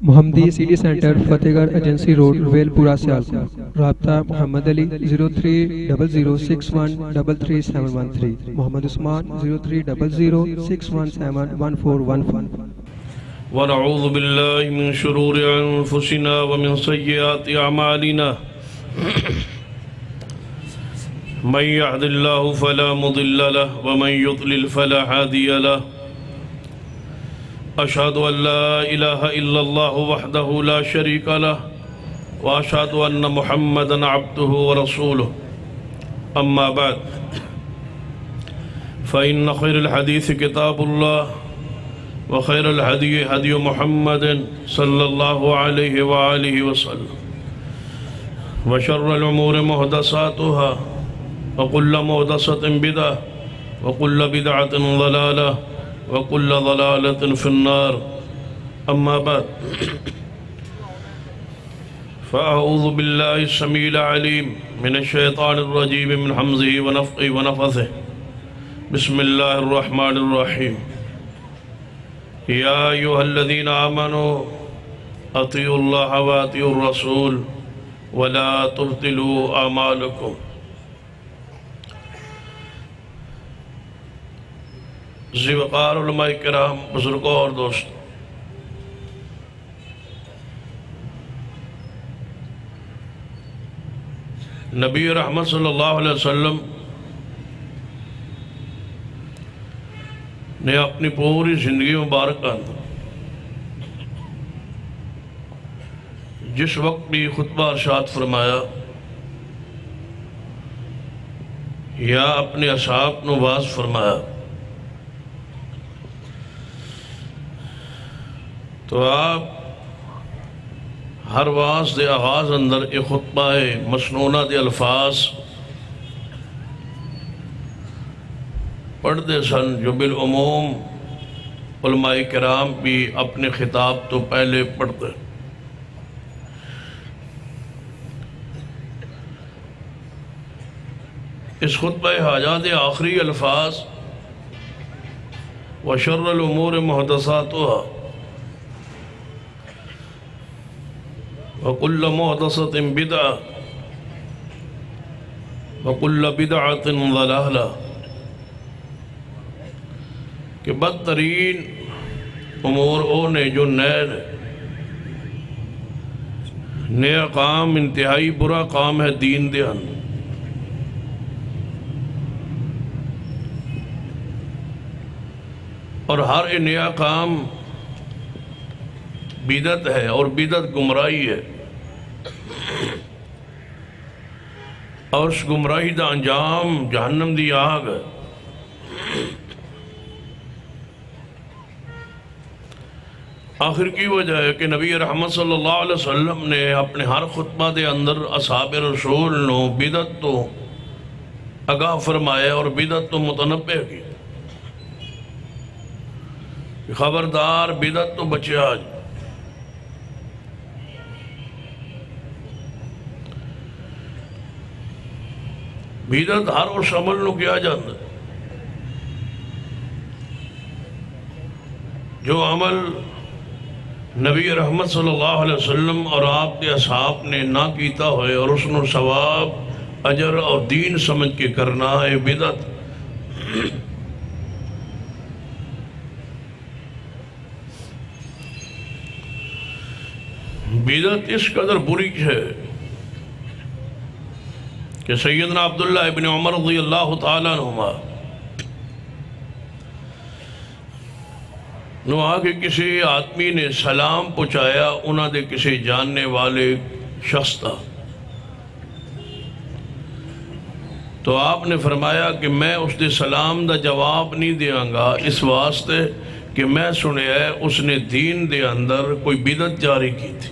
محمدی city centre فتح گڑھ agency road well پورہ سیالکوٹ۔ رابطہ محمد علی 0300613373، محمد عثمان 030061711415۔ ونعوذ باللہ من شرور انفسنا ومن سیئات اعمالنا من يهد الله فلا مضل له ومن يضلل فلا هادي له أشهد أن لا إله إلا الله وحده لا شريك له وأشهد أن محمدا عبده ورسوله أما بعد فإن خير الحديث كتاب الله وخير الهدي هدي محمد صلى الله عليه وآله وسلم وشر الأمور محدثاتها وكل محدثة بدعة وكل بدعة ضلالة وكل ضلالة في النار أما بعد فأعوذ بالله السميع العليم من الشيطان الرجيم من حمزه ونفخه ونفثه بسم الله الرحمن الرحيم يا أيها الذين آمنوا أطيعوا الله وأطيعوا الرسول ولا تبطلوا أعمالكم۔ ذی وقار علماء کرام، بزرگوں اور دوستوں، نبی رحمت صلی اللہ علیہ وسلم نے اپنی پوری زندگی مبارکہ جس وقت بھی خطبہ ارشاد فرمایا یا اپنے اصحاب نو واز فرمایا تو آپ ہر واز دے آغاز اندر ایک خطبہ مسنونہ دے الفاظ پڑھ دے سن جو بالعموم علماء کرام بھی اپنے خطاب تو پہلے پڑھتے۔ اس خطبہ حاجات آخری الفاظ وَشَرَّ الْأُمُورِ مُحْدَثَاتُهَا وَكُلَّ مُحْدَثَةٍ بِدْعَةٍ وَكُلَّ بِدْعَةٍ ضَلَالَةٍ کہ بدترین امور او نے جو نیا کام، انتہائی برا کام ہے دین دے اندر۔ اور ہر نیا کام بدعت ہے اور بدعت گمراہی ہے، اور اس گمراہی دا انجام جہنم دی آگ ہے۔ آخر کی وجہ ہے کہ نبی رحمت صلی اللہ علیہ وسلم نے اپنے ہر خطبہ دے اندر اصحاب رسول نو بدعت تو آگاہ فرمایا اور بدعت تو متنبہ کی، خبردار بدعت تو بچے آج۔ بدعت ہر اس عمل نو کیا جاتا ہے جو عمل نبی رحمت صلی اللہ علیہ وسلم اور آپ کے اصحاب نے نہ کیتا ہوئے اور اس نو ثواب، اجر اور دین سمجھ کے کرنا ہے بدعت۔ بدعت اس قدر بری ہے کہ سیدنا عبداللہ ابن عمر رضی اللہ تعالیٰ عنہما نو آگے کسی آدمی نے سلام پہنچایا، انہاں دے کسی جاننے والے شخص تھا، تو آپ نے فرمایا کہ میں اس دے سلام دا جواب نہیں دیاں گا، اس واسطے کہ میں سنے ہے اس نے دین دے اندر کوئی بدعت جاری کی تھی۔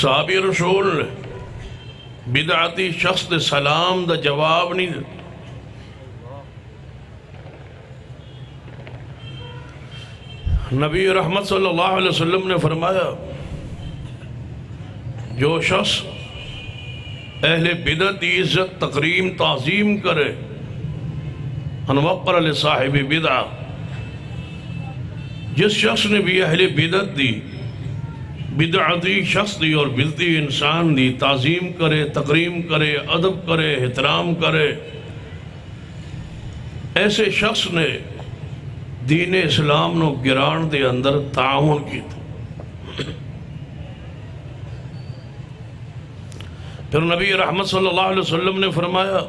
صحابی رسول نے بدعتی شخص دے سلام دا جواب نہیں دیا۔ نبی رحمت صلی اللہ علیہ وسلم نے فرمایا جو شخص اہل بدعت کی عزت، تکریم، تعظیم کرے، ان وقر لصاحب بدعہ جس شخص نے بھی اہل بدعت دی، بدعتی شخص دی اور بدعتی انسان دی تعظیم کرے، تکریم کرے، ادب کرے، احترام کرے، ایسے شخص نے دین اسلام نو گران دے اندر تعاون کی تھی۔ پھر نبی رحمت صلی اللہ علیہ وسلم نے فرمایا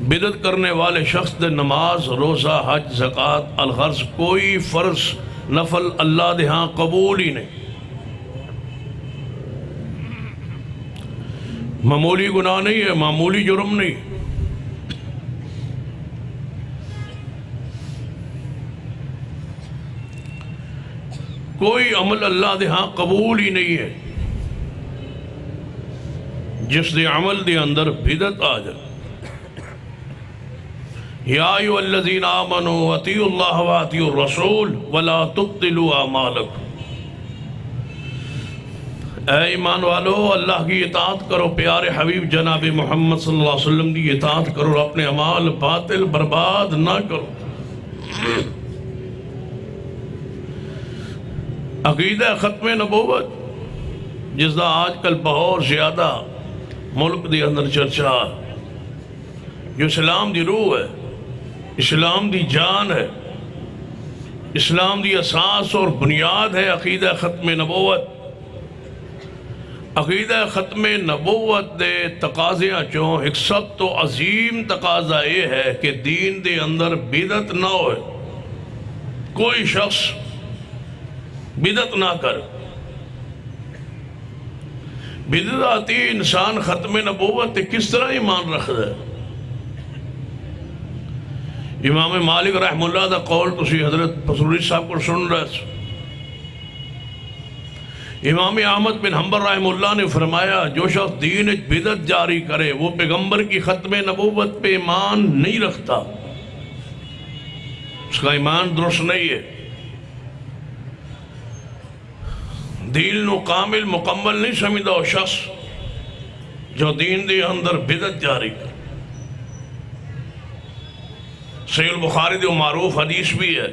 بدعت کرنے والے شخص دے نماز، روزہ، حج، زکوٰۃ، الغرض کوئی فرض نفل اللہ دے ہاں قبول ہی نہیں۔ معمولی گناہ نہیں ہے، معمولی جرم نہیں۔ کوئی عمل اللہ دے ہاں قبول ہی نہیں ہے جس دے عمل دے اندر بدعت آ جائے۔ یا ایھا الذین آمنوا اطیعوا اللہ واطیعوا الرسول ولا تبطلوا اعمالکم، اے ایمان والو اللہ کی اطاعت کرو، پیارے حبیب جناب محمد صلی اللہ علیہ وسلم کی اطاعت کرو، اپنے اعمال باطل برباد نہ کرو۔ عقیدہ ختم نبوت جس دا آج کل بہت زیادہ ملک دے اندر چرچا، جو اسلام دی روح ہے، اسلام دی جان ہے، اسلام دی اساس اور بنیاد ہے عقیدہ ختم نبوت۔ عقیدہ ختم نبوت دے تقاضیاں چوں ایک سب تو عظیم تقاضا یہ ہے کہ دین دے اندر بدعت نہ ہوئے، کوئی شخص بدعت نہ کر۔ بدعتی انسان ختم نبوت کس طرح ایمان رکھتا ہے؟ امام مالک رحم اللہ دا قول تسی حضرت پسروری صاحب کو سن رہے۔ امام احمد بن حنبل رحم اللہ نے فرمایا جو شخص دین بدعت جاری کرے وہ پیغمبر کی ختم نبوت پہ ایمان نہیں رکھتا، اس کا ایمان درست نہیں ہے، دین نو کامل مکمل نہیں سمجھتا وہ شخص جو دین دے اندر بدعت جاری کرے۔ صحیح البخاری دے معروف حدیث بھی ہے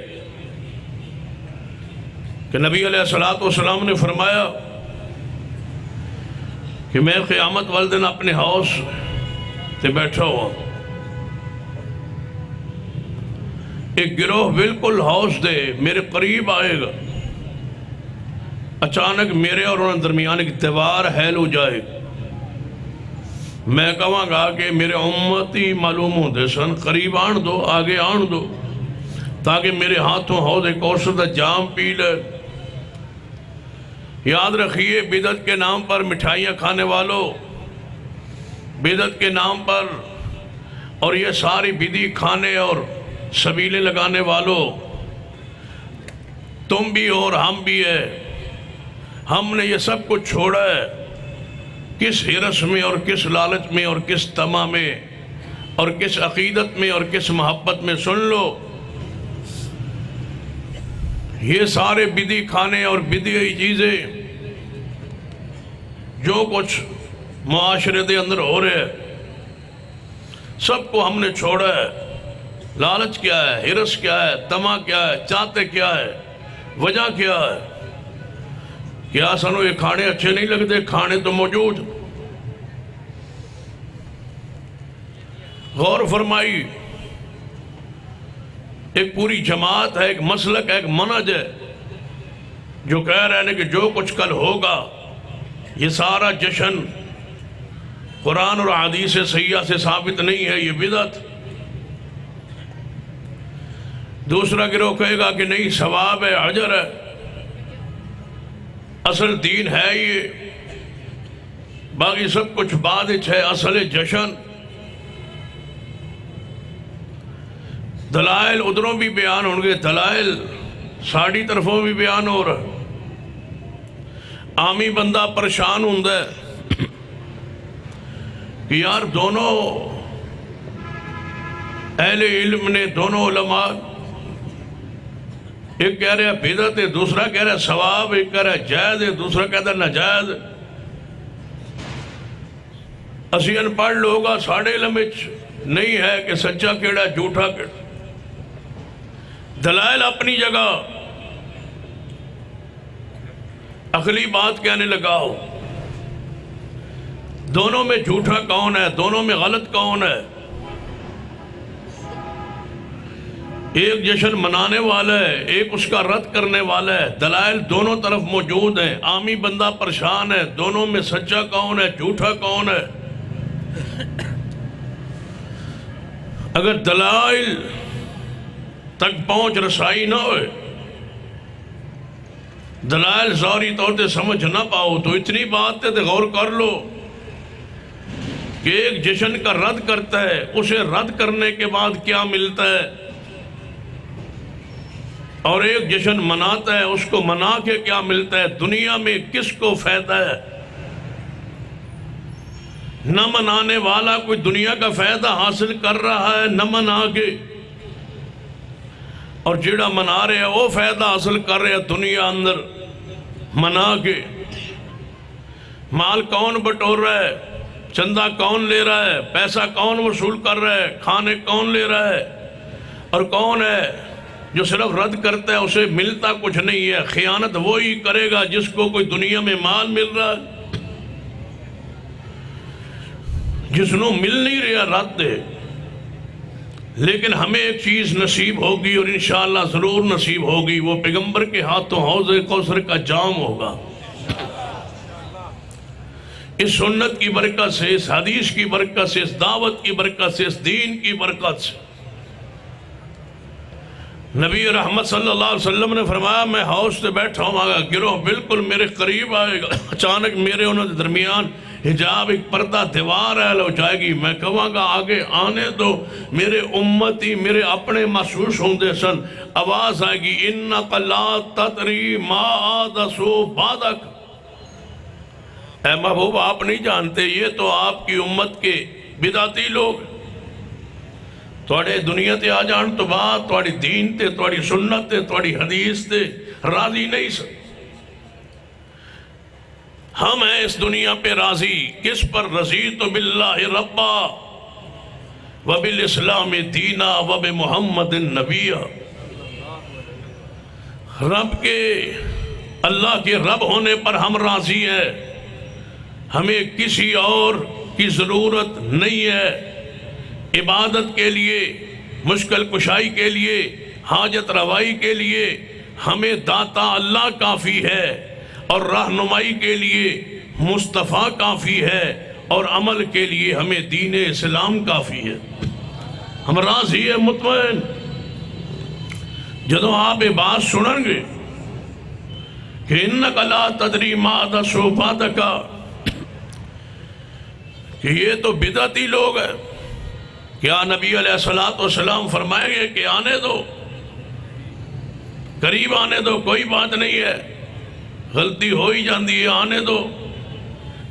کہ نبی علیہ السلام نے فرمایا کہ میں قیامت والے دن اپنے ہاؤس تے بیٹھا ہوا، ایک گروہ بالکل ہاؤس دے میرے قریب آئے گا، اچانک میرے اور انہوں درمیان ایک دیوار حائل ہو جائے گی، میں کہاں گا کہ میرے امتی معلوم ہوں دے سن، قریب آن دو، آگے آن دو تاکہ میرے ہاتھوں حوض کوثر دا جام پی لے۔ یاد رکھیے بدعت کے نام پر مٹھائیاں کھانے والوں، بدعت کے نام پر اور یہ ساری بدی کھانے اور سبیلے لگانے والوں، تم بھی اور ہم بھی ہے، ہم نے یہ سب کچھ چھوڑا ہے کس ہرس میں اور کس لالچ میں اور کس طمع میں اور کس عقیدت میں اور کس محبت میں؟ سن لو، یہ سارے بدی کھانے اور بدی چیزیں جو کچھ معاشرے دے اندر ہو رہے ہیں سب کو ہم نے چھوڑا ہے۔ لالچ کیا ہے، ہرس کیا ہے، طمع کیا ہے، چاہتے کیا ہے، وجہ کیا ہے؟ کیا سنو یہ کھانے اچھے نہیں لگتے؟ کھانے تو موجود۔ غور فرمائی، ایک پوری جماعت ہے، ایک مسلک ہے، ایک منہج ہے جو کہہ رہے ہیں کہ جو کچھ کل ہوگا یہ سارا جشن قرآن اور حدیث صحیحہ سے ثابت نہیں ہے، یہ بدعت۔ دوسرا گروہ کہے گا کہ نہیں، ثواب ہے، اجر ہے، اصل دین ہے یہ، باقی سب کچھ بعد ہے، اصل جشن۔ دلائل ادھروں بھی بیان ہوں گے، دلائل ساڑھی طرفوں بھی بیان ہو رہا ہے۔ عامی بندہ پریشان ہوں ہے کہ یار دونوں اہل علم نے، دونوں علماء، ایک کہہ رہا ہے بدعت ہے، دوسرا کہہ رہا ہے ثواب، ایک کہہ رہا ہے جائز ہے، دوسرا کہتا ہے ناجائز۔ اسی ان پڑھ لوگا ساڑھے علم نہیں ہے کہ سچا کیڑا جھوٹا کیڑا۔ دلائل اپنی جگہ، عقلی بات کہنے لگاؤ، دونوں میں جھوٹا کون ہے، دونوں میں غلط کون ہے؟ ایک جشن منانے والا ہے، ایک اس کا رد کرنے والا ہے، دلائل دونوں طرف موجود ہیں، عامی بندہ پریشان ہے، دونوں میں سچا کون ہے، جھوٹا کون ہے؟ اگر دلائل تک پہنچ رسائی نہ ہوئے، دلائل ظاہری طور سے سمجھ نہ پاؤ، تو اتنی بات ہے غور کر لو کہ ایک جشن کا رد کرتا ہے، اسے رد کرنے کے بعد کیا ملتا ہے، اور ایک جشن مناتا ہے، اس کو منا کے کیا ملتا ہے، دنیا میں کس کو فائدہ ہے؟ نہ منانے والا کوئی دنیا کا فائدہ حاصل کر رہا ہے نہ منا کے، اور جڑا منا رہے ہیں وہ فائدہ حاصل کر رہے ہیں دنیا اندر منا کے۔ مال کون بٹور رہا ہے، چندہ کون لے رہا ہے، پیسہ کون وصول کر رہا ہے، کھانے کون لے رہا ہے، اور کون ہے جو صرف رد کرتا ہے، اسے ملتا کچھ نہیں ہے۔ خیانت وہی کرے گا جس کو کوئی دنیا میں مال مل رہا ہے، جس نو مل نہیں رہا رد دے۔ لیکن ہمیں ایک چیز نصیب ہوگی، اور انشاءاللہ ضرور نصیب ہوگی، وہ پیغمبر کے ہاتھوں حوض کوثر کا جام ہوگا۔ اس سنت کی برکت سے، اس حدیث کی برکت سے، اس دعوت کی برکت سے، اس دین کی برکت سے، نبی رحمت صلی اللہ علیہ وسلم نے فرمایا میں حوض سے بیٹھا ہوں گا، گروہ بالکل میرے قریب آئے گا، اچانک میرے انہوں کے درمیان حجاب ایک پردہ دیوار ہے ہو جائے گی، میں کہوں گا آگے آنے دو، میرے امتی میرے اپنے محسوس ہوں دے سن، آواز آئے گی انک لا تدری ما احدثوا بعدک، اے محبوب آپ نہیں جانتے یہ تو آپ کی امت کے بدعتی لوگ، توڑے دنیا تے آ جان تو بات توڑی دین تے، توڑی سنت تے، توڑی حدیث تے راضی نہیں سن۔ ہم ہیں اس دنیا پہ راضی کس پر؟ رضیت باللہ ربا وبالاسلام دینا وبمحمد نبی، رب کے، اللہ کے رب ہونے پر ہم راضی ہیں، ہمیں کسی اور کی ضرورت نہیں ہے، عبادت کے لیے، مشکل کشائی کے لیے، حاجت روائی کے لیے ہمیں داتا اللہ کافی ہے، اور رہنمائی کے لیے مصطفیٰ کافی ہے، اور عمل کے لیے ہمیں دین اسلام کافی ہے۔ ہم راضی ہیں، مطمئن۔ جدو آپ یہ بات سنیں گے کہ انک لا تدری ما احدثوا بعدک، کہ یہ تو بدعتی لوگ ہیں، کیا نبی علیہ السلام فرمائیں گے کہ آنے دو، قریب آنے دو، کوئی بات نہیں ہے، غلطی ہو ہی جاندی ہے، آنے دو،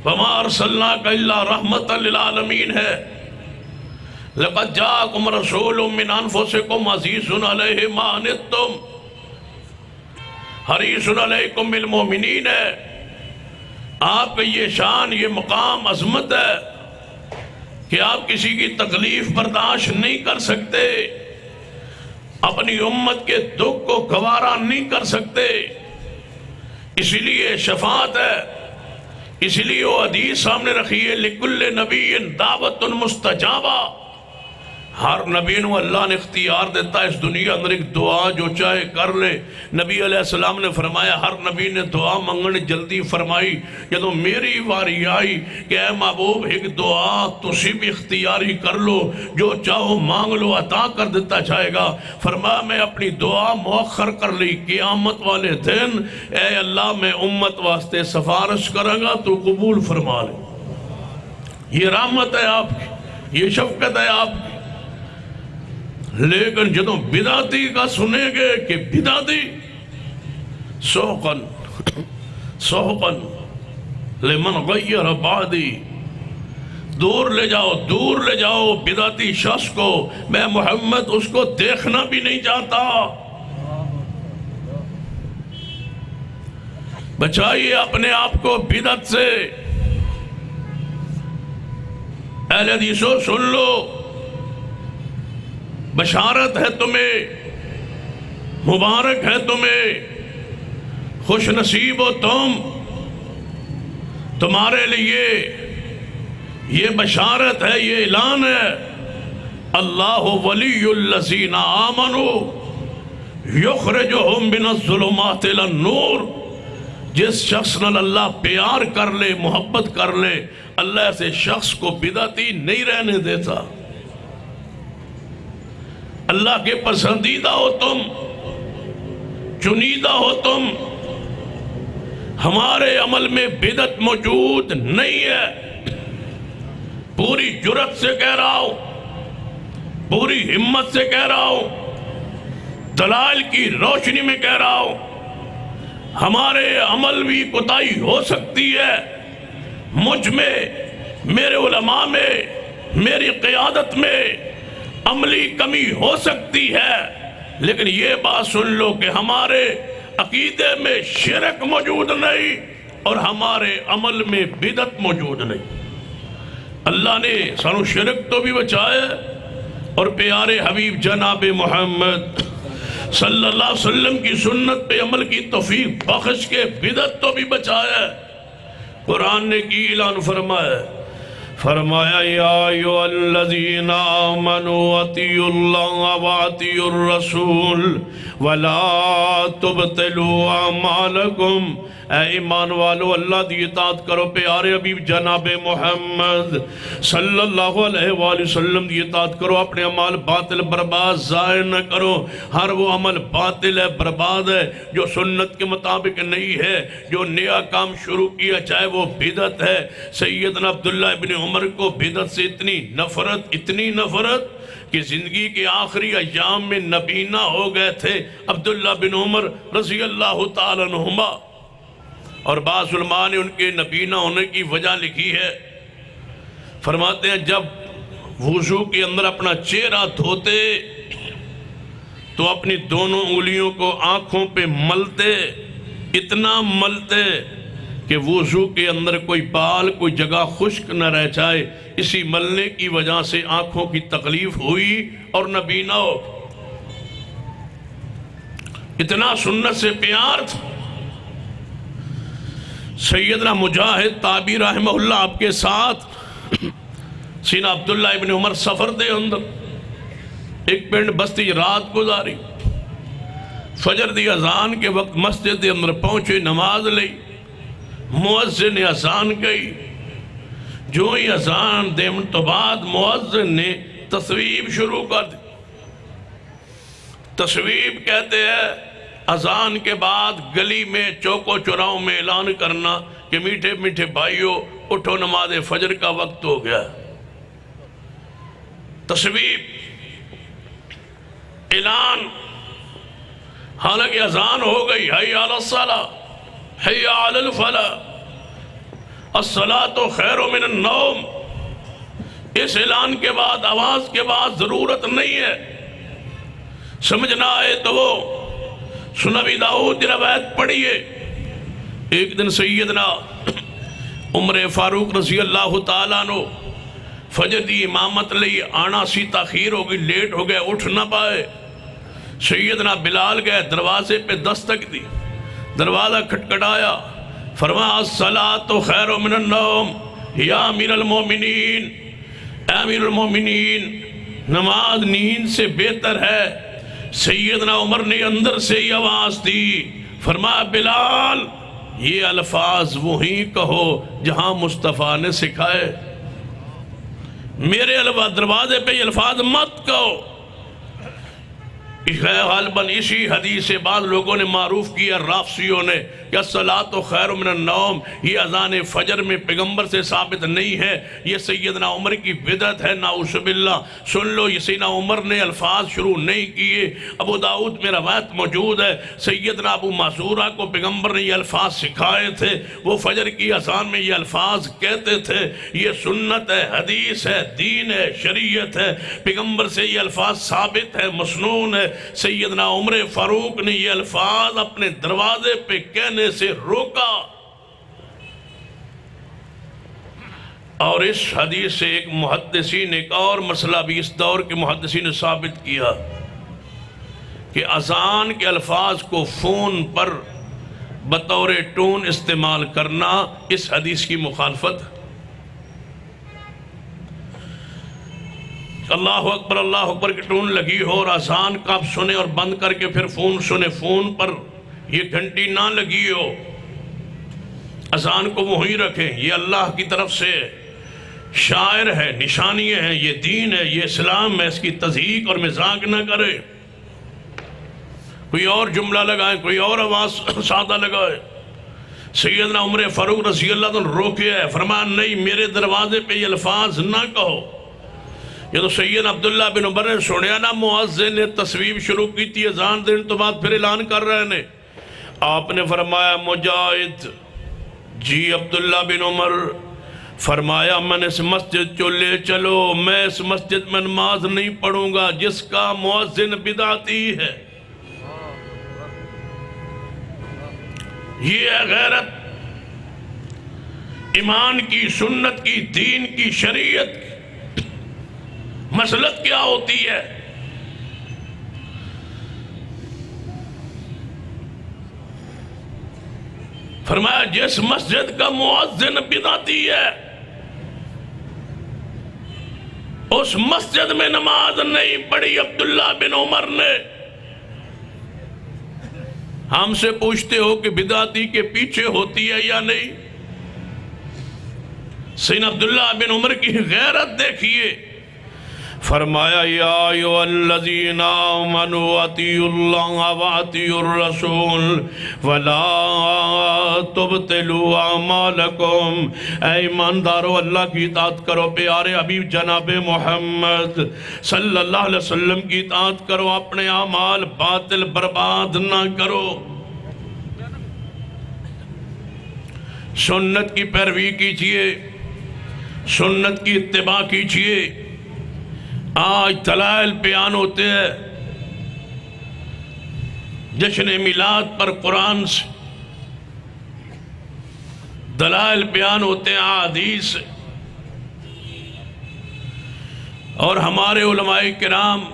وما ارسلناک الا رحمت للعالمین ہے، لقد جاءکم رسول من انفسکم عزیز علیہ ما عنتم حریص علیکم بالمؤمنین ہے۔ آپ کا یہ شان، یہ مقام، عظمت ہے کہ آپ کسی کی تکلیف برداشت نہیں کر سکتے، اپنی امت کے دکھ کو گوارا نہیں کر سکتے، اسی لیے شفاعت ہے، اسی لیے وہ حدیث سامنے رکھی ہے لکل نبی دعوت مستجابہ، ہر نبی نو اللہ نے اختیار دیتا ہے اس دنیا اندر ایک دعا جو چاہے کر لے۔ نبی علیہ السلام نے فرمایا ہر نبی نے دعا منگنے جلدی فرمائی، جدو میری واری آئی کہ اے محبوب ایک دعا تسی بھی اختیاری کر لو، جو چاہو مانگ لو عطا کر دیتا جائے گا۔ فرمایا میں اپنی دعا مؤخر کر لی، قیامت والے دن اے اللہ میں امت واسطے سفارش کروں گا تو قبول فرما لے۔ یہ رحمت ہے آپ کی، یہ شفقت ہے آپ کی۔ لیکن جدوں بدعتی کا سنیں گے کہ بدعتی سوقن لمن غیر بعدی، دور لے جاؤ، دور لے جاؤ بدعتی شخص کو، میں محمد اس کو دیکھنا بھی نہیں چاہتا۔ بچائیے اپنے آپ کو بدعت سے۔ اہل حدیثوں سن لو، بشارت ہے تمہیں، مبارک ہے تمہیں، خوش نصیب ہو تم، تمہارے لیے یہ بشارت ہے، یہ اعلان ہے، اللہ ولی الذین آمنوا یخرجہم من الظلمات الی النور۔ جس شخص نال اللہ پیار کر لے، محبت کر لے، اللہ ایسے شخص کو بدعتی نہیں رہنے دیتا۔ اللہ کے پسندیدہ ہو تم، چنیدہ ہو تم، ہمارے عمل میں بدعت موجود نہیں ہے۔ پوری جرات سے کہہ رہا ہوں، پوری ہمت سے کہہ رہا ہوں، دلائل کی روشنی میں کہہ رہا ہوں، ہمارے عمل بھی کوتاہی ہو سکتی ہے، مجھ میں، میرے علماء میں، میری قیادت میں عملی کمی ہو سکتی ہے، لیکن یہ بات سن لو کہ ہمارے عقیدے میں شرک موجود نہیں اور ہمارے عمل میں بدعت موجود نہیں۔ اللہ نے سانو شرک تو بھی بچایا اور پیارے حبیب جناب محمد صلی اللہ علیہ وسلم کی سنت پہ عمل کی توفیق بخش کے بدعت تو بھی بچایا۔ قرآن نے کی اعلان فرمایا یا ایھا الذین آمنوا اطیعوا اللہ واطیعوا الرسول ولا تبطلوا اعمالکم۔ اے ایمان والو، اللہ دی اطاعت کرو، پیارے حبیب جناب محمد صلی اللہ علیہ وآلہ وسلم دی اطاعت کرو، اپنے عمال باطل برباد ضائع نہ کرو۔ ہر وہ عمل باطل ہے، برباد ہے جو سنت کے مطابق نہیں ہے، جو نیا کام شروع کیا چاہے وہ بدعت ہے۔ سیدنا عبداللہ ابن عمر کو بدعت سے اتنی نفرت کہ زندگی کے آخری ایام میں نبینا ہو گئے تھے عبداللہ بن عمر رضی اللہ تعالیٰ عنہما، اور بعض علماء نے ان کے نبینا ہونے کی وجہ لکھی ہے۔ فرماتے ہیں جب وضو کے اندر اپنا چہرہ دھوتے تو اپنی دونوں انگلیوں کو آنکھوں پہ ملتے، اتنا ملتے کہ وضو کے اندر کوئی بال، کوئی جگہ خشک نہ رہ جائے۔ اسی ملنے کی وجہ سے آنکھوں کی تکلیف ہوئی اور نبینا ہو۔ اتنا سنت سے پیار تھا۔ سیدنا مجاہد تابعی رحمہ اللہ آپ کے ساتھ سینا عبداللہ ابن عمر سفر دے اندر ایک پنڈ بستی رات گزاری، فجر دی اذان کے وقت مسجد دے اندر پہنچے، نماز لئی، مؤذن نے اذان کہی، جو ہی اذان دیمن تو بعد مؤذن نے تصویب شروع کر دی۔ تصویب کہتے ہیں اذان کے بعد گلی میں چوکو چوراہوں میں اعلان کرنا کہ میٹھے میٹھے بھائیوں اٹھو، نماز فجر کا وقت ہو گیا۔ تصویب، اعلان، حالانکہ اذان ہو گئی، حی علی الصلاۃ، حی علی الفلاح، الصلاۃ خیر من النوم۔ اس اعلان کے بعد، آواز کے بعد ضرورت نہیں ہے، سمجھنا آئے تو وہ سنن ابی داؤد کی روایت پڑھیے۔ ایک دن سیدنا عمر فاروق رضی اللہ تعالیٰ عنہ فجر دی امامت لئی آنا سی تاخیر ہو گئی، لیٹ ہو گئے، اٹھ نہ پائے۔ سیدنا بلال گئے، دروازے پہ دستک دی، دروازہ کھٹکھٹایا، فرمایا الصلاۃ خیر من النوم یا امیر المومنین، اے امیر المومنین، نماز نیند سے بہتر ہے۔ سیدنا عمر نے اندر سے یہ آواز دی، فرمایا بلال یہ الفاظ وہیں کہو جہاں مصطفیٰ نے سکھائے، میرے دروازے پہ یہ الفاظ مت کہو۔ غالباً اسی حدیث سے بعض لوگوں نے معروف کیا، رافضیوں نے، کہ الصلاۃ خیر من النوم، یہ اذان فجر میں پیغمبر سے ثابت نہیں ہے، یہ سیدنا عمر کی بدعت ہے، نعوذ باللہ۔ سن لو، یہ سیدنا عمر نے الفاظ شروع نہیں کیے، ابو داؤد میں روایت موجود ہے، سیدنا ابو معذورہ کو پیغمبر نے یہ الفاظ سکھائے تھے، وہ فجر کی اذان میں یہ الفاظ کہتے تھے۔ یہ سنت ہے، حدیث ہے، دین ہے، شریعت ہے، پیغمبر سے یہ الفاظ ثابت ہے، مسنون ہے۔ سیدنا عمر فاروق نے یہ الفاظ اپنے دروازے پہ کہنے سے روکا، اور اس حدیث سے ایک محدثین، ایک اور مسئلہ بھی اس دور کے محدثین نے ثابت کیا کہ اذان کے الفاظ کو فون پر بطور ٹون استعمال کرنا اس حدیث کی مخالفت ہے۔ اللہ اکبر کی ٹون لگی ہو اور اذان کا آپ سنیں اور بند کر کے پھر فون سنیں، فون پر یہ گھنٹی نہ لگی ہو، اذان کو وہیں رکھیں، یہ اللہ کی طرف سے شاعر ہے، نشانیاں ہیں، یہ دین ہے، یہ اسلام ہے، اس کی تضحیق اور مذاق نہ کرے، کوئی اور جملہ لگائیں، کوئی اور آواز سادہ لگائے۔ سیدنا عمر فاروق رضی اللہ عنہ روکے ہے، فرمایا نہیں، میرے دروازے پہ یہ الفاظ نہ کہو۔ یہ تو سید عبداللہ بن عمر نے سنیا نا، مؤذن نے تصویب شروع کی تھی اذان دین تو بعد پھر اعلان کر رہے نے، آپ نے فرمایا مجاہد جی عبداللہ بن عمر، فرمایا میں نے اس مسجد جو لے چلو، میں اس مسجد میں نماز نہیں پڑھوں گا جس کا مؤذن بدعتی ہے۔ یہ ہے غیرت، ایمان کی، سنت کی، دین کی، شریعت کی۔ مسلط کیا ہوتی ہے؟ فرمایا جس مسجد کا مؤذن بدعتی ہے اس مسجد میں نماز نہیں پڑھی عبداللہ بن عمر نے۔ ہم سے پوچھتے ہو کہ بدعتی کے پیچھے ہوتی ہے یا نہیں؟ سیدنا عبداللہ بن عمر کی غیرت دیکھیے، فرمایا یا ایھا الذین آمنوا اطیعوا اللہ واطیعوا الرسول ولا تبطلوا اعمالکم، اے ایماندارو اللہ کی اطاعت کرو، پیارے حبیب جناب محمد صلی اللہ علیہ وسلم کی اطاعت کرو، اپنے اعمال باطل برباد نہ کرو، سنت کی پیروی کیجئے، سنت کی اتباع کیجئے۔ آج دلائل بیان ہوتے ہیں جشن میلاد پر قرآن سے، دلائل بیان ہوتے ہیں احادیث سے، اور ہمارے علماء کرام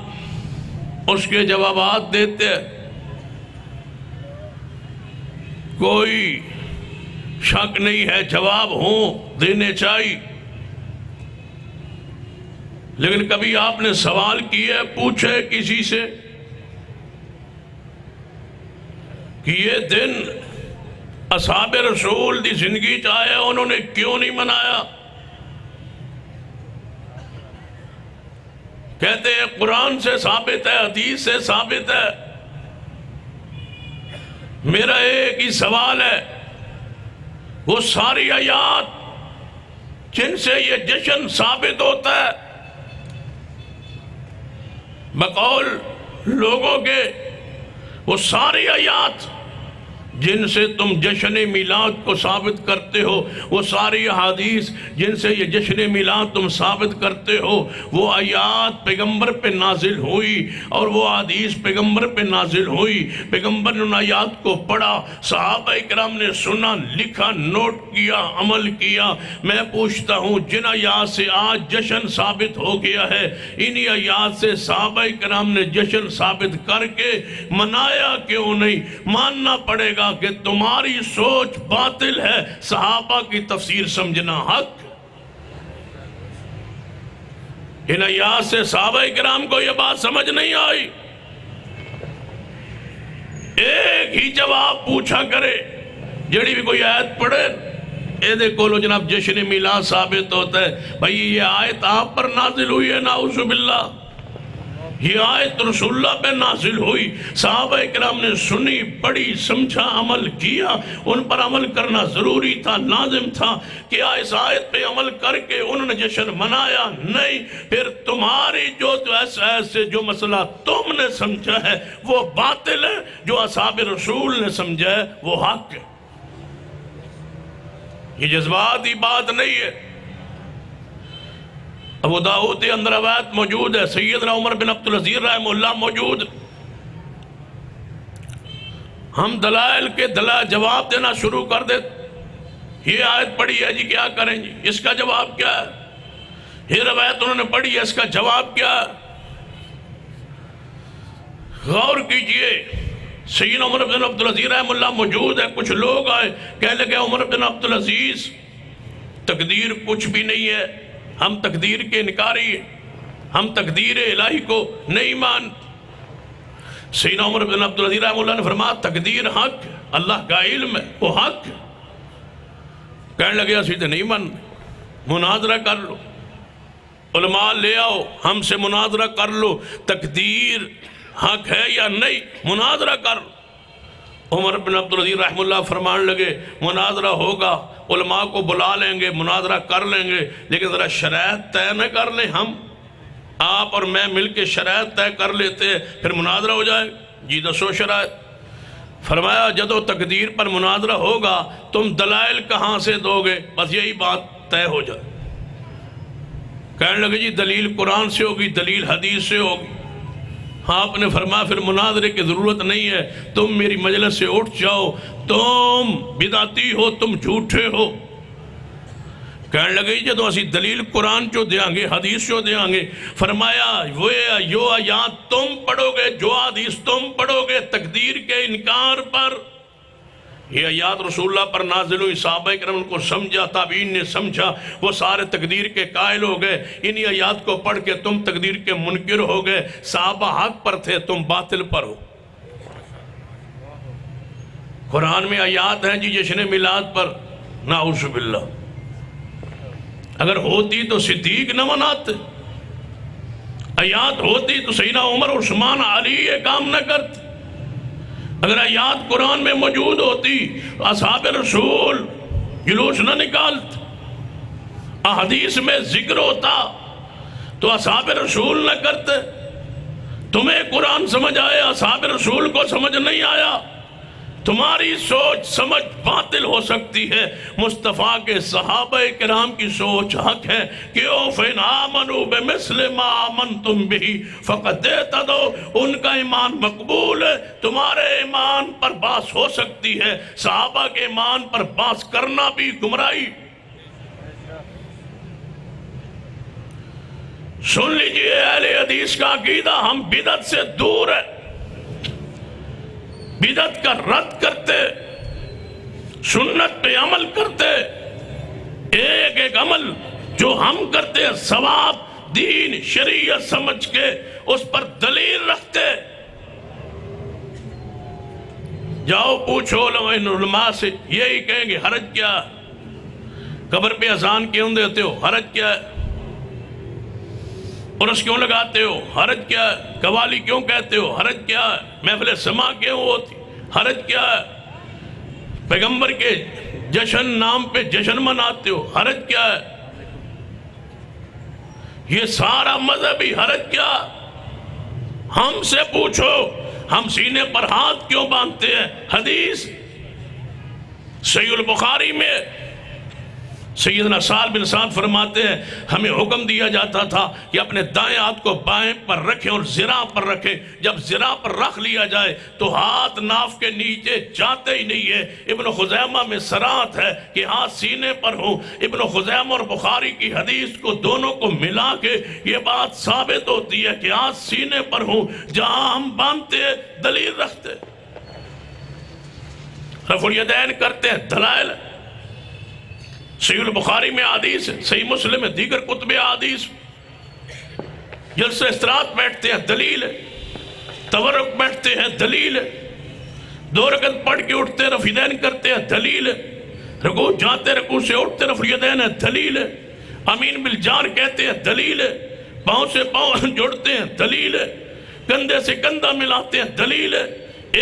اس کے جوابات دیتے ہیں۔ کوئی شک نہیں ہے جواب ہوں دینے چاہیے، لیکن کبھی آپ نے سوال کیا، پوچھے کسی سے کہ یہ دن اصحاب رسول دی زندگی چاہے انہوں نے کیوں نہیں منایا؟ کہتے ہیں قرآن سے ثابت ہے، حدیث سے ثابت ہے۔ میرا ایک ہی سوال ہے، وہ ساری آیات جن سے یہ جشن ثابت ہوتا ہے بقول لوگوں کے، وہ ساری آیات جن سے تم جشن میلاد کو ثابت کرتے ہو، وہ ساری احادیث جن سے یہ جشن میلاد تم ثابت کرتے ہو، وہ آیات پیغمبر پہ نازل ہوئی اور وہ احادیث پیغمبر پہ نازل ہوئی، پیغمبر نے ان آیات کو پڑھا، صحابہ کرام نے سنا، لکھا، نوٹ کیا، عمل کیا۔ میں پوچھتا ہوں جن آیات سے آج جشن ثابت ہو گیا ہے، انہی آیات سے صحابہ کرام نے جشن ثابت کر کے منایا کیوں نہیں؟ ماننا پڑے گا کہ تمہاری سوچ باطل ہے، صحابہ کی تفسیر سمجھنا حق۔ ان آیات سے صحابہ کرام کو یہ بات سمجھ نہیں آئی۔ ایک ہی جواب پوچھا کرے، جڑی بھی کوئی آیت پڑھے، اے دیکھو لو جناب جشن میلاد ثابت ہوتا ہے، بھائی یہ آیت آپ پر نازل ہوئی ہے، نعوذ باللہ، یہ آیت رسول اللہ پہ نازل ہوئی، صحابہ کرام نے سنی، پڑھی، سمجھا، عمل کیا، ان پر عمل کرنا ضروری تھا، لازم تھا۔ کیا اس آیت پہ عمل کر کے انہوں نے جشن منایا؟ نہیں۔ پھر تمہاری جو ایسے جو مسئلہ تم نے سمجھا ہے وہ باطل ہے، جو اصحاب رسول نے سمجھا ہے وہ حق ہے۔ یہ جذباتی بات نہیں ہے۔ ابو داؤد کے اندر روایت موجود ہے، سیدنا عمر بن عبدالعزیز رحمہ اللہ موجود۔ ہم دلائل کے دلائل جواب دینا شروع کر دے، یہ آیت پڑھی ہے جی کیا کریں جی، اس کا جواب کیا ہے؟ یہ روایت انہوں نے پڑھی ہے، اس کا جواب کیا ہے؟ غور کیجئے، سیدنا عمر بن عبدالعزیز رحمہ اللہ موجود ہے، کچھ لوگ آئے کہنے لگے عمر بن عبدالعزیز تقدیر کچھ بھی نہیں ہے، ہم تقدیر کے انکاری ہیں، ہم تقدیر الہی کو نہیں مان۔ سیدنا عمر بن عبدالعزیز رحمہ اللہ نے فرمایا تقدیر حق، اللہ کا علم ہے، وہ حق۔ کہنے لگے اسی تو نہیں مان، مناظرہ کر لو، علماء لے آؤ، ہم سے مناظرہ کر لو، تقدیر حق ہے یا نہیں، مناظرہ کر لو۔ عمر بن عبدالعزیز رحمہ اللہ فرمان لگے مناظرہ ہوگا، علماء کو بلا لیں گے، مناظرہ کر لیں گے، لیکن ذرا شرائط طے نہ کر لیں، ہم آپ اور میں مل کے شرائط طے کر لیتے ہیں، پھر مناظرہ ہو جائے۔ جی دسو شرائط۔ فرمایا جدو تقدیر پر مناظرہ ہوگا تم دلائل کہاں سے دو گے، بس یہی بات طے ہو جائے۔ کہنے لگے جی دلیل قرآن سے ہوگی، دلیل حدیث سے ہوگی۔ آپ نے فرمایا پھر مناظرے کی ضرورت نہیں ہے، تم میری مجلس سے اٹھ جاؤ، تم بدعتی ہو، تم جھوٹے ہو۔ کہنے لگے جدو اسی دلیل قرآن چو دیاں گے، حدیث چو دیاں گے، فرمایا وہ جو آیات تم پڑھو گے، جو حدیث تم پڑھو گے تقدیر کے انکار پر، یہ آیات رسول اللہ پر نازل ہوئی، صحابہ کرام ان کو سمجھا، تابعین نے سمجھا، وہ سارے تقدیر کے قائل ہو گئے۔ انہی آیات کو پڑھ کے تم تقدیر کے منکر ہو گئے، صحابہ حق پر تھے، تم باطل پر ہو۔ قرآن میں آیات ہیں جی جشن میلاد پر، نعوذ باللہ، اگر ہوتی تو صدیق نہ مناتے، آیات ہوتی تو سیدنا عمر عثمان علی یہ کام نہ کرتے، اگر آیات قرآن میں موجود ہوتی اصحاب رسول جلوس نہ نکالتے، احادیث میں ذکر ہوتا تو اصحاب رسول نہ کرتے۔ تمہیں قرآن سمجھ آئے، اصحاب رسول کو سمجھ نہیں آیا، تمہاری سوچ سمجھ باطل ہو سکتی ہے، مصطفیٰ کے صحابہ کرام کی سوچ حق ہے کہ فَإِنْ آمَنُوا بِمِثْلِ مَا آمَنْتُمْ بِهِ فَقَدْ اهْتَدَوْا، ان کا ایمان مقبول ہے، تمہارے ایمان پر باس ہو سکتی ہے، صحابہ کے ایمان پر باس کرنا بھی گمراہی۔ سن لیجئے اہل حدیث کا عقیدہ، ہم بدعت سے دور ہیں، بدعت کا رد کرتے، سنت پہ عمل کرتے، ایک ایک عمل جو ہم کرتے ثواب دین شریعت سمجھ کے اس پر دلیل رکھتے۔ جاؤ پوچھو علماء سے، یہی کہیں گے حرج کیا ہے، قبر پہ اذان کیوں دیتے ہو، حرج کیا ہے، عرس کیوں لگاتے ہو، حرج کیا ہے، قوالی کیوں کہتے ہو، حرج کیا ہے، محفل سما کیوں ہوتی، حرج کیا ہے، پیغمبر کے جشن نام پہ جشن مناتے ہو، حرج کیا ہے، یہ سارا مذہبی حرج کیا؟ ہم سے پوچھو، ہم سینے پر ہاتھ کیوں باندھتے ہیں؟ حدیث صحیح البخاری میں سیدنا سعد بن سعد فرماتے ہیں ہمیں حکم دیا جاتا تھا کہ اپنے دائیں ہاتھ کو بائیں پر رکھیں اور ذراع پر رکھیں، جب ذراع پر رکھ لیا جائے تو ہاتھ ناف کے نیچے جاتے ہی نہیں ہے۔ ابن خزیمہ میں صراحت ہے کہ ہاتھ سینے پر ہوں، ابن خزیمہ اور بخاری کی حدیث کو دونوں کو ملا کے یہ بات ثابت ہوتی ہے کہ ہاتھ سینے پر ہوں، جہاں ہم باندھتے دلیل رکھتے، رفع الیدین کرتے ہیں، دلائل۔ صحیح البخاری میں حدیث ہے، صحیح مسلم ہے، دیگر کتب حدیث، جلسہ استراحت بیٹھتے ہیں، دلیل ہے، تورک بیٹھتے ہیں، دلیل ہے، 2 رکعت پڑھ کے اٹھتے رفع الیدین کرتے ہیں، دلیل ہے، رکوع جاتے رکوع سے اٹھتے رفع الیدین ہے، دلیل ہے، امین بالجار کہتے ہیں، دلیل ہے، پاؤں سے پاؤں جوڑتے ہیں، دلیل ہے، کندھے سے کندھا ملاتے ہیں، دلیل ہے،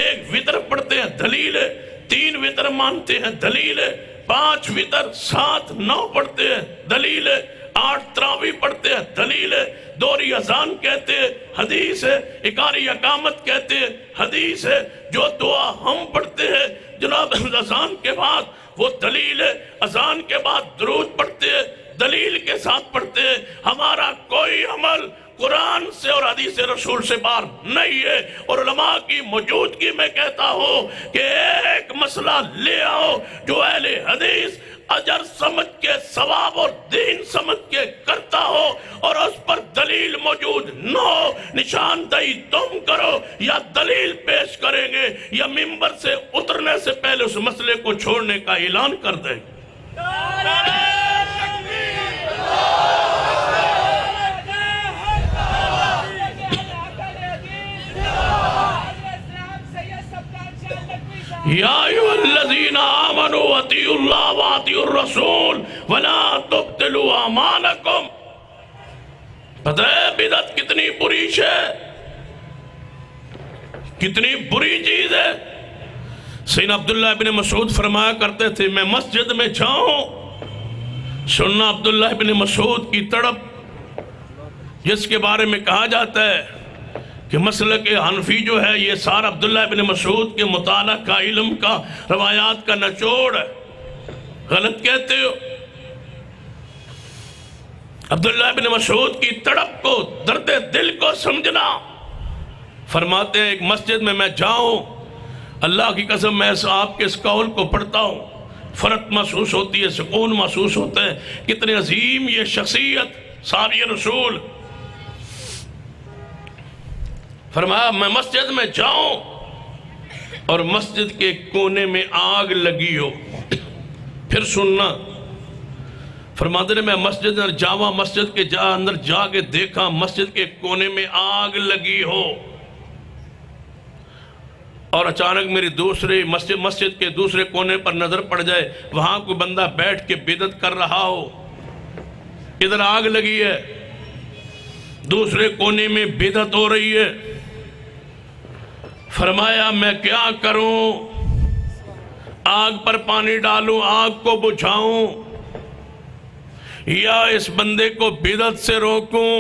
1 وتر پڑھتے ہیں، دلیل ہے، 3 وتر مانتے ہیں، دلیل ہے، 5 وتر 7 9 پڑھتے ہیں، دلیل ہے، 8 تراویح پڑھتے ہیں، دلیل ہے، 2 اذان کہتے ہیں، حدیث ہے، 1 اقامت کہتے ہیں، حدیث ہے، جو دعا ہم پڑھتے ہیں جناب اذان کے بعد وہ دلیل ہے، اذان کے بعد درود پڑھتے ہیں، دلیل کے ساتھ پڑھتے ہیں۔ ہمارا کوئی عمل قرآن سے اور حدیث رسول سے باہر نہیں ہے، اور علماء کی موجودگی میں کہتا ہوں کہ ایک مسئلہ لے آؤ جو اہل حدیث اجر سمجھ کے، ثواب اور دین سمجھ کے کرتا ہو اور اس پر دلیل موجود نہ ہو، نشاندہی تم کرو یا دلیل پیش کریں گے یا منبر سے اترنے سے پہلے اس مسئلے کو چھوڑنے کا اعلان کر دیں گے۔ یا ایھا الذین آمنوا اطیعوا اللہ واطیعوا الرسول ولا تبطلوا اعمالکم۔ پتہ ہے بدعت کتنی بری ہے، کتنی بری چیز ہے۔ سیدنا عبداللہ بن مسعود فرمایا کرتے تھے میں مسجد میں جاؤں، سننا عبداللہ بن مسعود کی تڑپ، جس کے بارے میں کہا جاتا ہے کہ مسلک حنفی جو ہے یہ سارا عبداللہ بن مسعود کے مطالعہ کا، علم کا، روایات کا نچوڑ ہے۔ غلط کہتے ہو۔ عبداللہ بن مسعود کی تڑپ کو، درد دل کو سمجھنا۔ فرماتے ہیں ایک مسجد میں جاؤں، اللہ کی قسم میں آپ کے اس قول کو پڑھتا ہوں، فرق محسوس ہوتی ہے، سکون محسوس ہوتا ہے، کتنے عظیم یہ شخصیت صحابی رسول۔ فرمایا میں مسجد میں جاؤں اور مسجد کے کونے میں آگ لگی ہو، پھر سننا۔ فرماتے ہیں میں مسجد میں جاوا، مسجد کے اندر جا کے دیکھا مسجد کے کونے میں آگ لگی ہو، اور اچانک میری مسجد کے دوسرے کونے پر نظر پڑ جائے، وہاں کوئی بندہ بیٹھ کے بدعت کر رہا ہو، ادھر آگ لگی ہے، دوسرے کونے میں بدعت ہو رہی ہے۔ فرمایا میں کیا کروں؟ آگ پر پانی ڈالوں، آگ کو بجھاؤں، یا اس بندے کو بدعت سے روکوں؟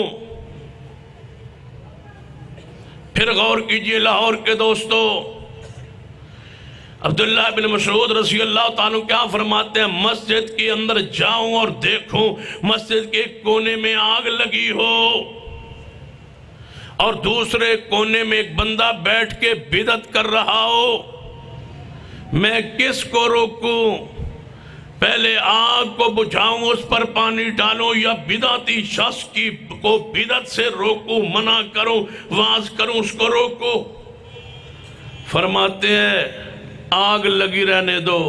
پھر غور کیجئے لاہور کے دوستو، عبداللہ بن مسعود رضی اللہ تعالیٰ کیا فرماتے ہیں؟ مسجد کے اندر جاؤں اور دیکھوں مسجد کے کونے میں آگ لگی ہو اور دوسرے کونے میں ایک بندہ بیٹھ کے بدعت کر رہا ہو، میں کس کو روکوں؟ پہلے آگ کو بجھاؤں، اس پر پانی ڈالوں، یا بدعتی شخص کو بدعت سے روکوں، منع کروں، واعظ کروں، اس کو روکوں؟ فرماتے ہیں آگ لگی رہنے دو،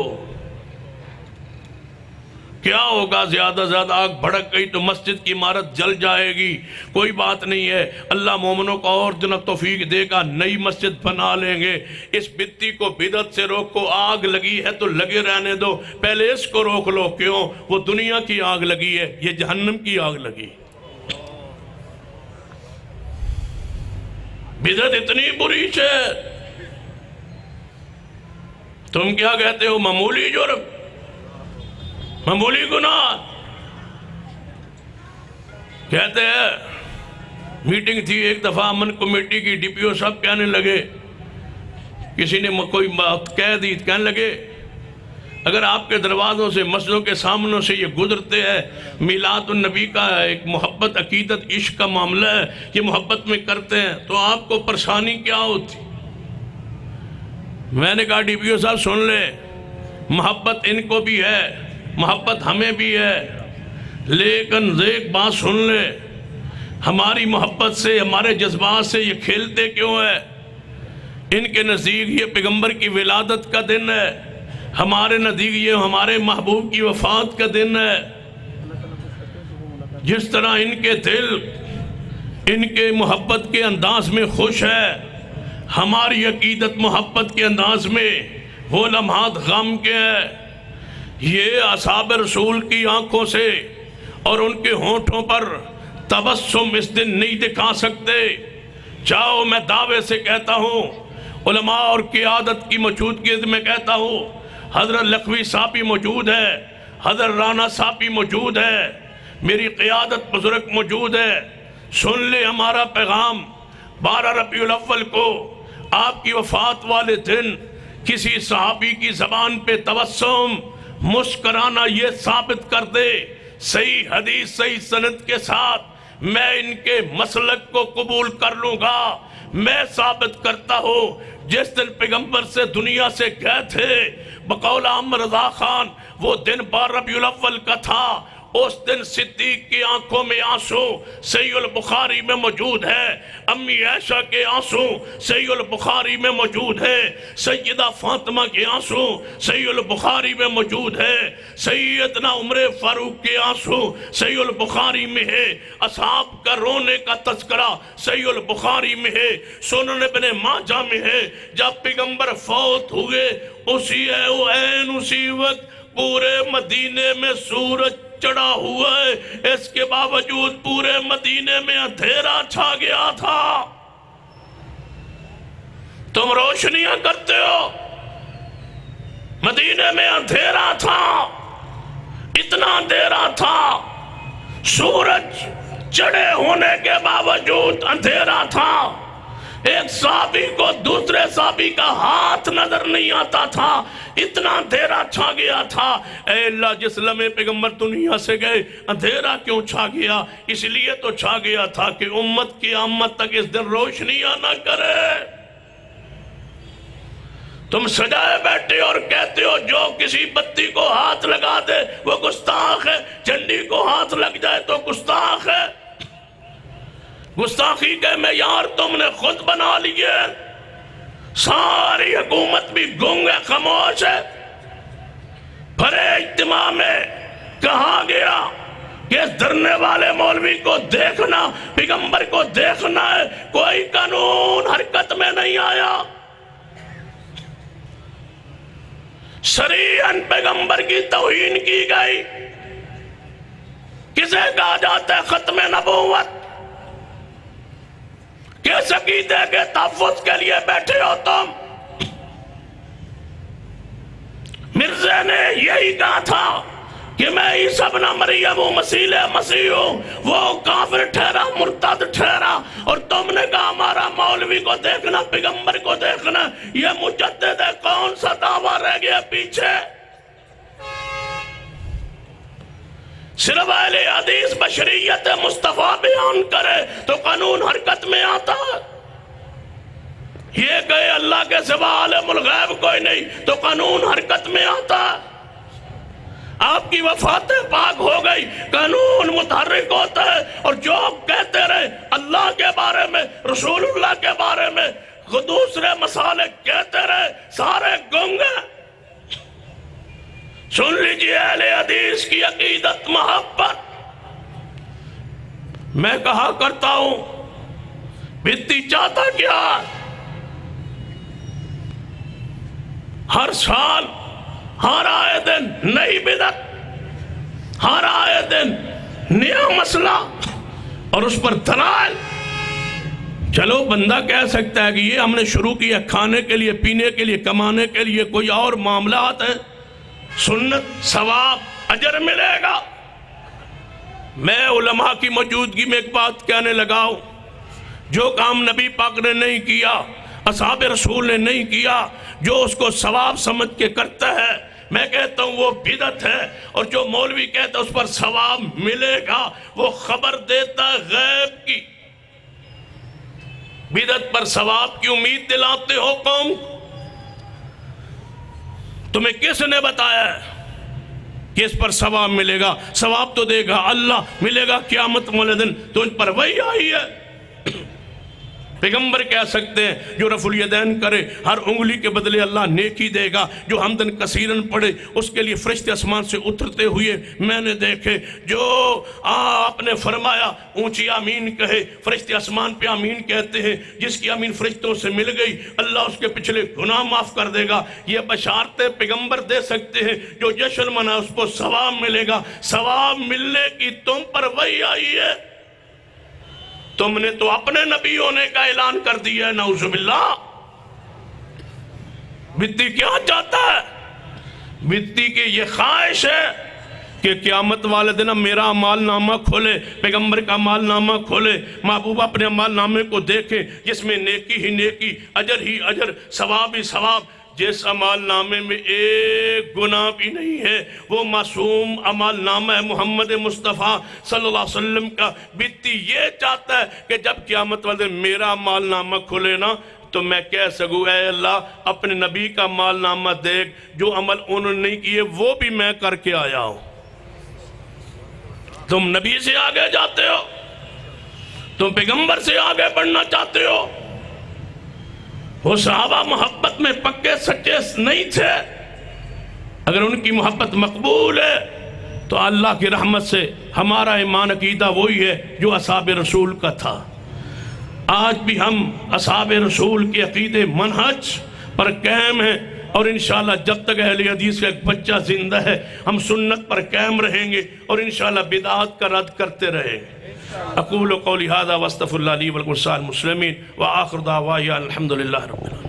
کیا ہوگا؟ زیادہ زیادہ آگ بھڑک گئی تو مسجد کی عمارت جل جائے گی، کوئی بات نہیں ہے، اللہ مومنوں کو اور جنت توفیق دے گا، نئی مسجد بنا لیں گے۔ اس بدعتی کو بدعت سے روکو، آگ لگی ہے تو لگے رہنے دو، پہلے اس کو روک لو۔ کیوں؟ وہ دنیا کی آگ لگی ہے، یہ جہنم کی آگ لگی۔ بدعت اتنی بری ہے، تم کیا کہتے ہو؟ معمولی جرم، معمولی گناہ کہتے ہیں۔ میٹنگ تھی ایک دفعہ امن کمیٹی کی، ڈی پی او صاحب کہنے لگے، کسی نے کوئی بات کہہ دی، کہنے لگے اگر آپ کے دروازوں سے، مسجدوں کے سامنوں سے یہ گزرتے ہیں، میلاد النبی کا ایک محبت، عقیدت، عشق کا معاملہ ہے، یہ محبت میں کرتے ہیں، تو آپ کو پریشانی کیا ہوتی؟ میں نے کہا ڈی پی او صاحب سن لے، محبت ان کو بھی ہے، محبت ہمیں بھی ہے، لیکن ایک بات سن لے، ہماری محبت سے، ہمارے جذبات سے یہ کھیلتے کیوں ہیں؟ ان کے نزدیک یہ پیغمبر کی ولادت کا دن ہے، ہمارے نزدیک یہ ہمارے محبوب کی وفات کا دن ہے۔ جس طرح ان کے دل ان کے محبت کے انداز میں خوش ہے، ہماری عقیدت محبت کے انداز میں وہ لمحات غم کے ہیں۔ یہ اصحاب رسول کی آنکھوں سے اور ان کے ہونٹوں پر تبسم اس دن نہیں دکھا سکتے۔ چاہو میں دعوے سے کہتا ہوں، علماء اور قیادت کی موجودگی میں کہتا ہوں، حضرت لکھوی صاحب بھی موجود ہے، حضرت رانا صاحب بھی موجود ہے، میری قیادت بزرگ موجود ہے، سن لے ہمارا پیغام۔ 12 ربیع الاول کو آپ کی وفات والے دن کسی صحابی کی زبان پہ تبسم، مسکرانا یہ ثابت کر دے صحیح حدیث، صحیح سند کے ساتھ، میں ان کے مسلک کو قبول کر لوں گا، میں ثابت کرتا ہوں جس دن پیغمبر سے دنیا سے گئے تھے بقول عامر رضا خان وہ دن 12 ربیع الاول کا تھا. اس دن صدیق کی آنکھوں میں آنسو صحیح البخاری میں موجود ہے. امی عائشہ کے آنسو صحیح البخاری میں موجود ہے. سیدہ فاطمہ کے آنسو صحیح البخاری میں موجود ہے. سیدنا عمر فاروق کے آنسو صحیح البخاری میں ہے. اصحاب کا رونے کا تذکرہ صحیح البخاری میں ہے. سنن ابن ماجہ میں ہے. جب پیغمبر فوت ہوئے اسی وقت پورے مدینے میں سورج چڑھا ہوا ہے، اس کے باوجود پورے مدینے میں اندھیرا چھا گیا تھا. تم روشنیاں کرتے ہو، مدینے میں اندھیرا تھا، اتنا اندھیرا تھا، سورج چڑھے ہونے کے باوجود اندھیرا تھا. ایک صحابی کو دوسرے صحابی کا ہاتھ نظر نہیں آتا تھا، اتنا اندھیرا چھا گیا تھا. اے اللہ جس لمحے پیغمبر دنیا سے گئے اندھیرا کیوں چھا گیا؟ اس لیے تو چھا گیا تھا کہ امت قیامت تک اس دن روشنیاں نہ کرے. تم سجائے بیٹھے اور کہتے ہو جو کسی بتی کو ہاتھ لگا دے وہ گستاخ ہے، جھنڈی کو ہاتھ لگ جائے تو گستاخ ہے. گستاخی کے معیار تم نے خود بنا لیے. ساری حکومت بھی گنگ ہے، خاموش ہے. بھرے اجتماع میں کہا گیا کہ اس دھرنے والے مولوی کو دیکھنا، پیغمبر کو دیکھنا ہے. کوئی قانون حرکت میں نہیں آیا. شریعن پیغمبر کی توہین کی گئی. کسے کہا جاتا ہے ختم نبوت؟ کس عقیدے کے تحفظ کے لیے بیٹھے ہو تم؟ مرزا نے یہی کہا تھا کہ میں عیسیٰ ابن مریم مسیح ہوں. وہ کافر ٹھہرا، مرتد ٹھہرا، اور تم نے کہا ہمارا مولوی کو دیکھنا، پیغمبر کو دیکھنا. یہ مجدد ہے، کون سا دعویٰ رہ گیا پیچھے؟ صرف اہل حدیث بشریت مصطفیٰ بیان کرے تو قانون حرکت میں آتا. یہ کہے اللہ کے سوا عالم الغیب کوئی نہیں تو قانون حرکت میں آتا. آپ کی وفات پاک ہو گئی، قانون متحرک ہوتا ہے. اور جو کہتے رہے اللہ کے بارے میں، رسول اللہ کے بارے میں، دوسرے مسالک کہتے رہے، سارے گنگ ہیں. سن لیجئے اہل حدیث کی عقیدت محبت. میں کہا کرتا ہوں بھتی چاہتا کیا؟ ہر سال ہر آئے دن نئی بدعت، ہر آئے دن نیا مسئلہ اور اس پر دلائل. چلو بندہ کہہ سکتا ہے کہ یہ ہم نے شروع کیا کھانے کے لیے، پینے کے لیے، کمانے کے لیے، کوئی اور معاملات ہیں، سنت ثواب اجر ملے گا. میں علماء کی موجودگی میں ایک بات کہنے لگا ہوں، جو کام نبی پاک نے نہیں کیا، اصحاب رسول نے نہیں کیا، جو اس کو ثواب سمجھ کے کرتا ہے، میں کہتا ہوں وہ بدعت ہے. اور جو مولوی کہتا ہے اس پر ثواب ملے گا، وہ خبر دیتا ہے غیب کی. بدعت پر ثواب کی امید دلاتے ہو قوم. تمہیں کس نے بتایا ہے کہ اس پر ثواب ملے گا؟ ثواب تو دے گا اللہ، ملے گا قیامت والے دن. تو ان پر وہی آئی ہے. پیغمبر کہہ سکتے ہیں جو رفع الیدین کرے ہر انگلی کے بدلے اللہ نیکی دے گا. جو حمدن کثیرن پڑھے اس کے لیے فرشتے آسمان سے اترتے ہوئے میں نے دیکھے. جو آپ نے فرمایا اونچی آمین کہے، فرشتے آسمان پہ آمین کہتے ہیں. جس کی آمین فرشتوں سے مل گئی اللہ اس کے پچھلے گناہ معاف کر دے گا. یہ بشارتیں پیغمبر دے سکتے ہیں. جو جشن منا اس کو ثواب ملے گا. ثواب ملنے کی تم پر وہی آئی ہے. تم نے تو اپنے نبی ہونے کا اعلان کر دیا ہے، نعوذ باللہ. بتی کیا چاہتا ہے؟ بتی کی یہ خواہش ہے کہ قیامت والے دن میرا اعمال نامہ کھولے، پیغمبر کا اعمال نامہ کھولے، محبوب اپنے اعمال نامے کو دیکھے جس میں نیکی ہی نیکی، اجر ہی اجر، ثواب ہی ثواب. جس عمال نامے میں ایک گناہ بھی نہیں ہے، وہ معصوم عمال نامہ ہے محمد مصطفیٰ صلی اللہ علیہ وسلم کا۔ بیتی یہ چاہتا ہے کہ جب قیامت والے دن میرا عمال نامہ کھلے نا تو میں کہہ سکوں اے اللہ اپنے نبی کا عمال نامہ دیکھ، جو عمل انہوں نے نہیں کیے وہ بھی میں کر کے آیا ہوں۔ تم نبی سے آگے جاتے ہو، تم پیغمبر سے آگے بڑھنا چاہتے ہو۔ وہ صحابہ محبت میں پکے سچے نہیں تھے، اگر ان کی محبت مقبول ہے تو اللہ کی رحمت سے ہمارا ایمان عقیدہ وہی ہے جو اصحاب رسول کا تھا۔ آج بھی ہم اصحاب رسول کے عقیدے منہج پر قائم ہیں، اور انشاءاللہ جب تک اہل حدیث کا ایک بچہ زندہ ہے ہم سنت پر قائم رہیں گے، اور انشاءاللہ بدعات کا رد کرتے رہیں گے۔ اقول قولی ھذا واستغفر اللہ لی ولکم ولسائر المسلمین وآخر دعوانا الحمدللہ رب العالمین۔